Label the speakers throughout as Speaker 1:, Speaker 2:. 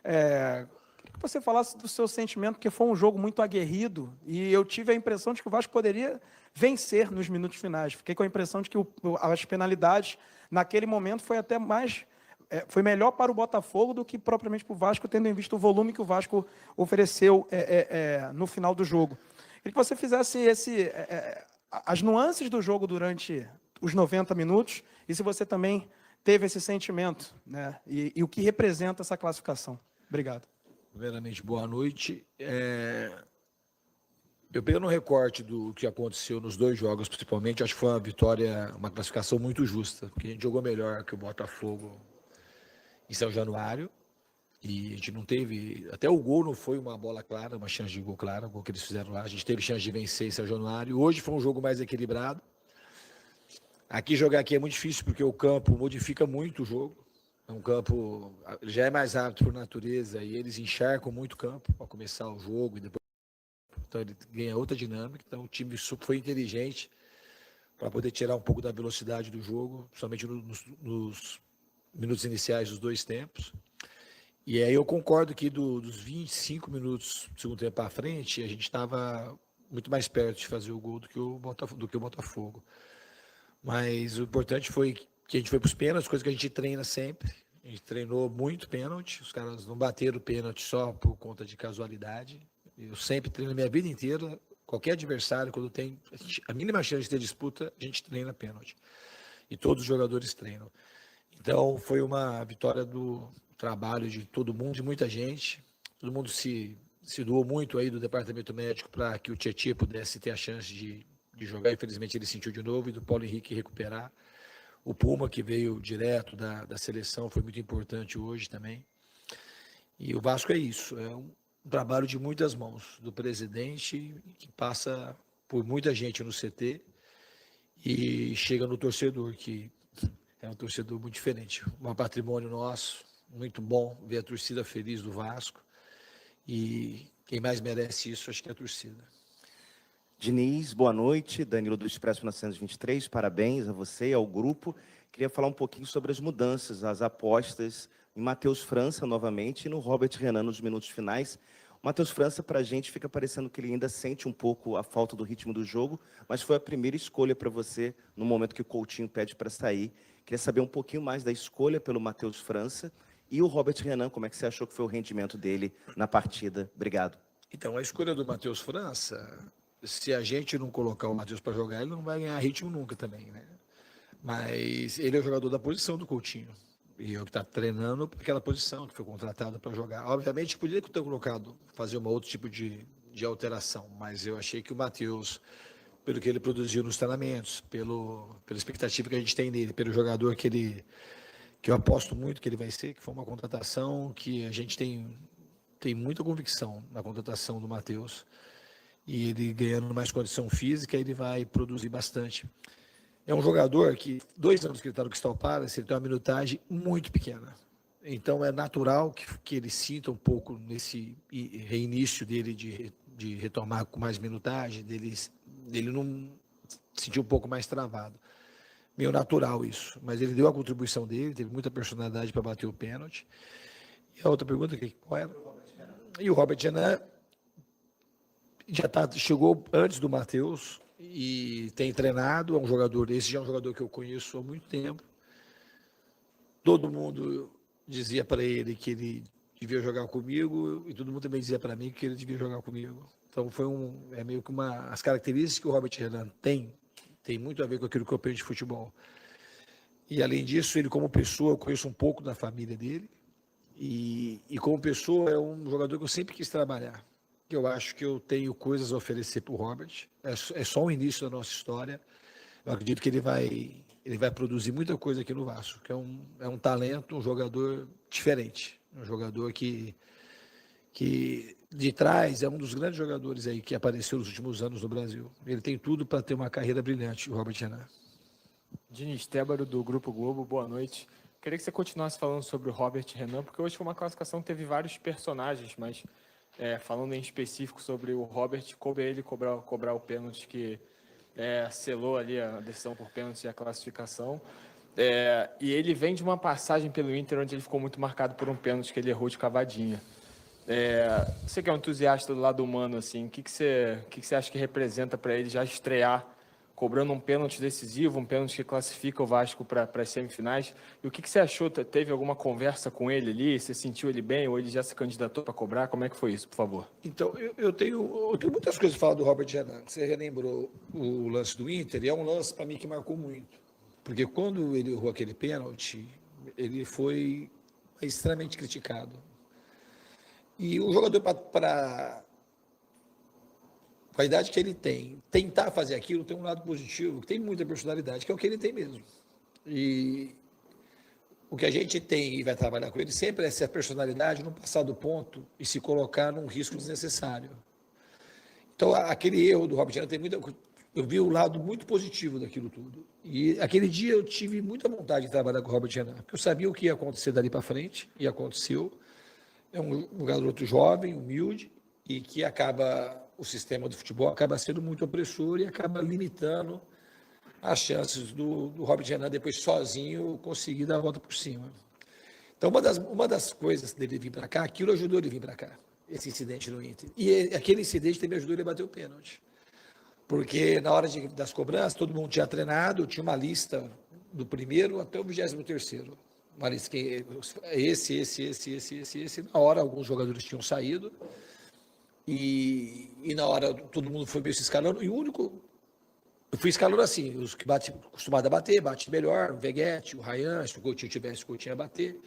Speaker 1: Queria que você falasse do seu sentimento, porque foi um jogo muito aguerrido e eu tive a impressão de que o Vasco poderia vencer nos minutos finais. Fiquei com a impressão de que as penalidades, naquele momento, foi até mais... foi melhor para o Botafogo do que propriamente para o Vasco, tendo em vista o volume que o Vasco ofereceu no final do jogo. Queria que você fizesse as nuances do jogo durante os 90 minutos e se você também teve esse sentimento, né? E o que representa essa classificação. Obrigado.
Speaker 2: Primeiramente, boa noite. Eu pego no recorte do que aconteceu nos dois jogos, principalmente, acho que foi uma vitória, uma classificação muito justa, porque a gente jogou melhor que o Botafogo em São Januário, e a gente não teve, até o gol não foi uma bola clara, uma chance de gol clara, o gol que eles fizeram lá, a gente teve chance de vencer em São Januário. Hoje foi um jogo mais equilibrado. Aqui, jogar aqui é muito difícil, porque o campo modifica muito o jogo. É um campo, já é mais rápido por natureza, e eles encharcam muito o campo para começar o jogo, e depois então ele ganha outra dinâmica. Então o time foi inteligente para poder tirar um pouco da velocidade do jogo, principalmente nos minutos iniciais dos dois tempos. E aí eu concordo que dos 25 minutos do segundo tempo para frente, a gente estava muito mais perto de fazer o gol do que o Botafogo. Mas o importante foi que a gente foi para os pênaltis, coisa que a gente treina sempre. A gente treinou muito pênalti, os caras não bateram o pênalti só por conta de casualidade. Eu sempre treino a minha vida inteira, qualquer adversário, quando tem a mínima chance de ter disputa, a gente treina pênalti. E todos os jogadores treinam. Então, foi uma vitória do trabalho de todo mundo, de muita gente. Todo mundo se doou muito aí do departamento médico para que o Tietê pudesse ter a chance de jogar. Infelizmente, ele sentiu de novo, e do Paulo Henrique recuperar. O Puma, que veio direto da seleção, foi muito importante hoje também. E o Vasco é isso, é um trabalho de muitas mãos, do presidente, que passa por muita gente no CT e chega no torcedor, que é um torcedor muito diferente. Um patrimônio nosso, muito bom ver a torcida feliz do Vasco. E quem mais merece isso, acho que é a torcida.
Speaker 3: Diniz, boa noite. Danilo do Expresso 1923, parabéns a você e ao grupo. Queria falar um pouquinho sobre as mudanças, as apostas em Matheus França novamente e no Robert Renan nos minutos finais. O Matheus França, para a gente, fica parecendo que ele ainda sente um pouco a falta do ritmo do jogo, mas foi a primeira escolha para você no momento que o Coutinho pede para sair. Queria saber um pouquinho mais da escolha pelo Matheus França e o Robert Renan, como é que você achou que foi o rendimento dele na partida? Obrigado.
Speaker 2: Então, a escolha do Matheus França, se a gente não colocar o Matheus para jogar, ele não vai ganhar ritmo nunca também, né? Mas ele é o jogador da posição do Coutinho. E eu que está treinando para aquela posição, que foi contratado para jogar. Obviamente, poderia ter colocado, fazer um outro tipo de alteração, mas eu achei que o Matheus, pelo que ele produziu nos treinamentos, pela expectativa que a gente tem nele, pelo jogador que eu aposto muito que ele vai ser, que foi uma contratação que a gente tem muita convicção na contratação do Matheus. E ele ganhando mais condição física, ele vai produzir bastante. É um jogador que, 2 anos que ele está no Crystal Palace, ele tem uma minutagem muito pequena. Então, é natural que ele sinta um pouco nesse reinício dele de retomar com mais minutagem, dele não sentir um pouco mais travado. Meio natural isso. Mas ele deu a contribuição dele, teve muita personalidade para bater o pênalti. E a outra pergunta, qual era? E o Robert Renan chegou antes do Matheus e tem treinado, é um jogador, esse já é um jogador que eu conheço há muito tempo. Todo mundo dizia para ele que ele devia jogar comigo e todo mundo também dizia para mim que ele devia jogar comigo. Então é meio que as características que o Robert Renan tem muito a ver com aquilo que eu penso de futebol. E além disso, ele como pessoa, eu conheço um pouco da família dele e como pessoa é um jogador que eu sempre quis trabalhar. Eu acho que eu tenho coisas a oferecer para o Robert. É só o início da nossa história. Eu acredito que ele vai produzir muita coisa aqui no Vasco, que é um talento, um jogador diferente. Um jogador que de trás é um dos grandes jogadores aí que apareceu nos últimos anos no Brasil. Ele tem tudo para ter uma carreira brilhante, o Robert Renan.
Speaker 4: Diniz Tébaro, do Grupo Globo, boa noite. Queria que você continuasse falando sobre o Robert Renan, porque hoje foi uma classificação que teve vários personagens, mas falando em específico sobre o Robert, coube a ele cobrar o pênalti que selou ali a decisão por pênalti e a classificação. E ele vem de uma passagem pelo Inter onde ele ficou muito marcado por um pênalti que ele errou de cavadinha. Você que é um entusiasta do lado humano, assim, o que você acha que representa para ele já estrear cobrando um pênalti decisivo, um pênalti que classifica o Vasco para as semifinais? E o que você achou? Teve alguma conversa com ele ali? Você sentiu ele bem ou ele já se candidatou para cobrar? Como é que foi isso, por favor?
Speaker 2: Então, eu tenho muitas coisas para falar do Robert Renan. Você relembrou o lance do Inter, e é um lance para mim que marcou muito. Porque quando ele errou aquele pênalti, ele foi extremamente criticado. E o jogador, para a idade que ele tem, tentar fazer aquilo tem um lado positivo, que tem muita personalidade, que é o que ele tem mesmo. E o que a gente tem e vai trabalhar com ele sempre é essa personalidade não passar do ponto e se colocar num risco desnecessário. Então, aquele erro do Robert Renan tem muita... Eu vi o lado muito positivo daquilo tudo. E aquele dia eu tive muita vontade de trabalhar com o Robert Renan, porque eu sabia o que ia acontecer dali para frente, e aconteceu. É um garoto jovem, humilde, e que o sistema do futebol acaba sendo muito opressor e acaba limitando as chances do Robert Renan depois sozinho conseguir dar a volta por cima. Então, uma das coisas dele vir para cá, aquilo ajudou ele a vir para cá, esse incidente no Inter. E aquele incidente também ajudou ele a bater o pênalti. Porque na hora das cobranças, todo mundo tinha treinado, tinha uma lista do primeiro até o 23º. Uma lista que esse. Na hora, alguns jogadores tinham saído. E na hora, todo mundo foi meio se escalando. E o único... Eu fui escalando assim, os que acostumados a bater, bate melhor, o Veguete, o Ryan, se o Coutinho tivesse, o Coutinho ia bater.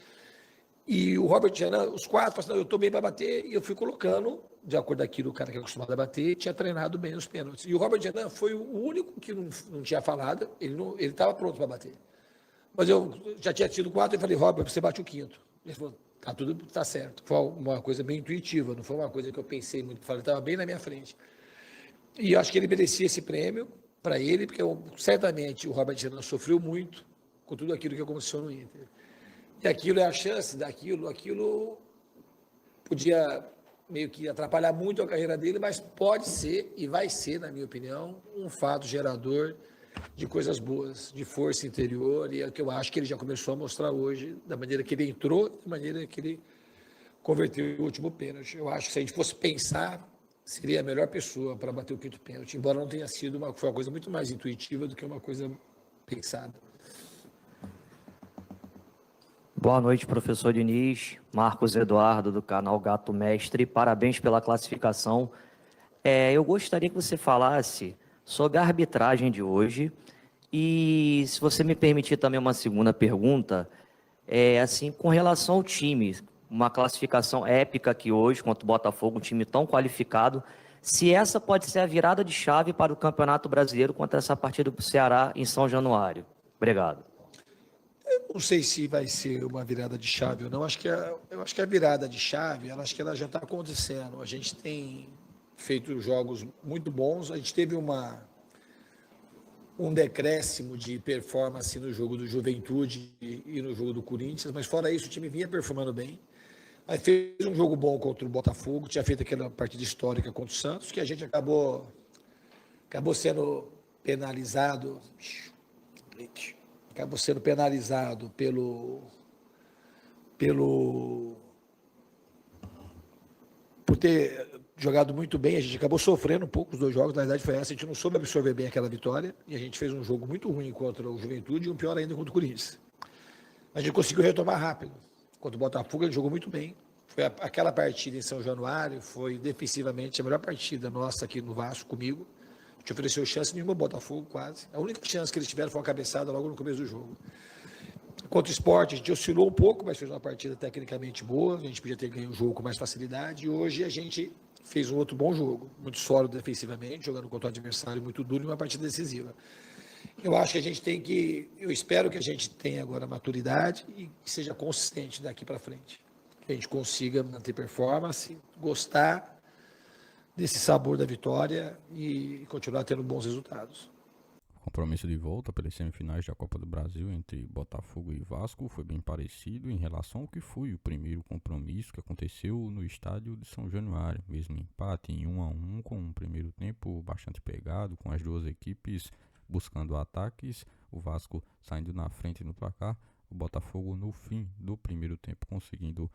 Speaker 2: E o Robert Renan, os quatro, falaram assim, eu estou bem para bater, e eu fui colocando, de acordo com aquilo, o cara que é acostumado a bater, tinha treinado bem os pênaltis. E o Robert Renan foi o único que não tinha falado, ele estava pronto para bater. Mas eu já tinha tido 4, eu falei, Robert, você bate o 5º. Ele falou, tudo tá certo. Foi uma coisa bem intuitiva, não foi uma coisa que eu pensei muito, falei, estava bem na minha frente. E eu acho que ele merecia esse prêmio para ele, porque certamente o Robert Renan sofreu muito com tudo aquilo que aconteceu no Inter. E aquilo é a chance aquilo podia meio que atrapalhar muito a carreira dele, mas pode ser, e vai ser, na minha opinião, um fato gerador de coisas boas, de força interior, e é o que eu acho que ele já começou a mostrar hoje, da maneira que ele entrou, da maneira que ele converteu o último pênalti. Eu acho que se a gente fosse pensar, seria a melhor pessoa para bater o 5º pênalti, embora não tenha sido foi uma coisa muito mais intuitiva do que uma coisa pensada.
Speaker 5: Boa noite, professor Diniz, Marcos Eduardo, do canal Gato Mestre. Parabéns pela classificação. Eu gostaria que você falasse sobre a arbitragem de hoje e, se você me permitir também uma segunda pergunta, assim, com relação ao time, uma classificação épica aqui hoje contra o Botafogo, um time tão qualificado, se essa pode ser a virada de chave para o Campeonato Brasileiro contra essa partida do Ceará em São Januário. Obrigado.
Speaker 2: Não sei se vai ser uma virada de chave ou não. Eu acho que a virada de chave, acho que ela já está acontecendo. A gente tem feito jogos muito bons. A gente teve um decréscimo de performance no jogo do Juventude e no jogo do Corinthians, mas fora isso o time vinha performando bem. Aí fez um jogo bom contra o Botafogo, tinha feito aquela partida histórica contra o Santos, que a gente acabou sendo penalizado. Acabou sendo penalizado por ter jogado muito bem. A gente acabou sofrendo um pouco os dois jogos, na verdade foi essa, a gente não soube absorver bem aquela vitória, e a gente fez um jogo muito ruim contra o Juventude, e um pior ainda contra o Corinthians. A gente conseguiu retomar rápido. Contra o Botafogo, ele jogou muito bem. Foi aquela partida em São Januário, foi defensivamente a melhor partida nossa aqui no Vasco comigo. A gente ofereceu chance nenhuma ao Botafogo, quase. A única chance que eles tiveram foi uma cabeçada logo no começo do jogo. Contra o Sport, a gente oscilou um pouco, mas fez uma partida tecnicamente boa. A gente podia ter ganho o jogo com mais facilidade. E hoje a gente fez um outro bom jogo, muito sólido defensivamente, jogando contra o adversário muito duro e uma partida decisiva. Eu acho que a gente eu espero que a gente tenha agora maturidade e que seja consistente daqui para frente. Que a gente consiga manter performance, gostar desse sabor da vitória e continuar tendo bons resultados.
Speaker 6: O compromisso de volta pelas semifinais da Copa do Brasil entre Botafogo e Vasco foi bem parecido em relação ao que foi o primeiro compromisso que aconteceu no estádio de São Januário. Mesmo empate em 1-1, com um primeiro tempo bastante pegado, com as duas equipes buscando ataques, o Vasco saindo na frente no placar, o Botafogo no fim do primeiro tempo conseguindo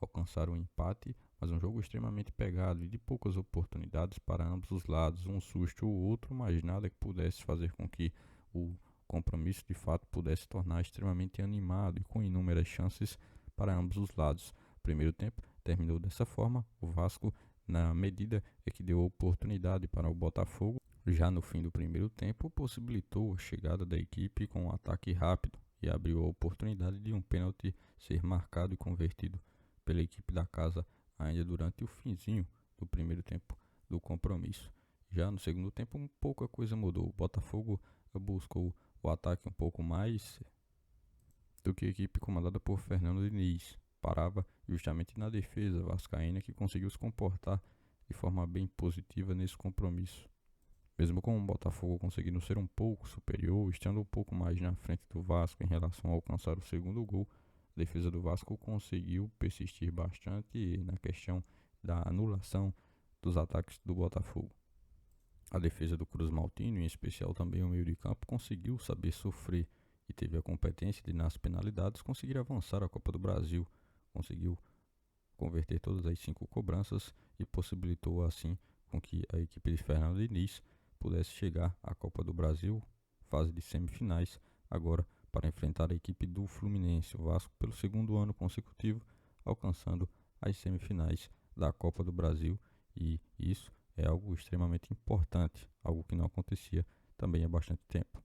Speaker 6: alcançar um empate, mas um jogo extremamente pegado e de poucas oportunidades para ambos os lados, um susto ou outro, mas nada que pudesse fazer com que o compromisso de fato pudesse tornar extremamente animado e com inúmeras chances para ambos os lados. O primeiro tempo terminou dessa forma, o Vasco, na medida em que deu oportunidade para o Botafogo, já no fim do primeiro tempo, possibilitou a chegada da equipe com um ataque rápido e abriu a oportunidade de um pênalti ser marcado e convertido pela equipe da casa ainda durante o finzinho do primeiro tempo do compromisso. Já no segundo tempo, pouca coisa mudou. O Botafogo buscou o ataque um pouco mais do que a equipe comandada por Fernando Diniz. Parava justamente na defesa vascaína, que conseguiu se comportar de forma bem positiva nesse compromisso. Mesmo com o Botafogo conseguindo ser um pouco superior, estando um pouco mais na frente do Vasco em relação a alcançar o segundo gol, a defesa do Vasco conseguiu persistir bastante na questão da anulação dos ataques do Botafogo. A defesa do Cruz Maltino, em especial também o meio de campo, conseguiu saber sofrer e teve a competência de, nas penalidades, conseguir avançar a Copa do Brasil. Conseguiu converter todas as 5 cobranças e possibilitou assim com que a equipe de Fernando Diniz pudesse chegar à Copa do Brasil, fase de semifinais, agora para enfrentar a equipe do Fluminense, o Vasco, pelo segundo ano consecutivo, alcançando as semifinais da Copa do Brasil, e isso é algo extremamente importante, algo que não acontecia também há bastante tempo.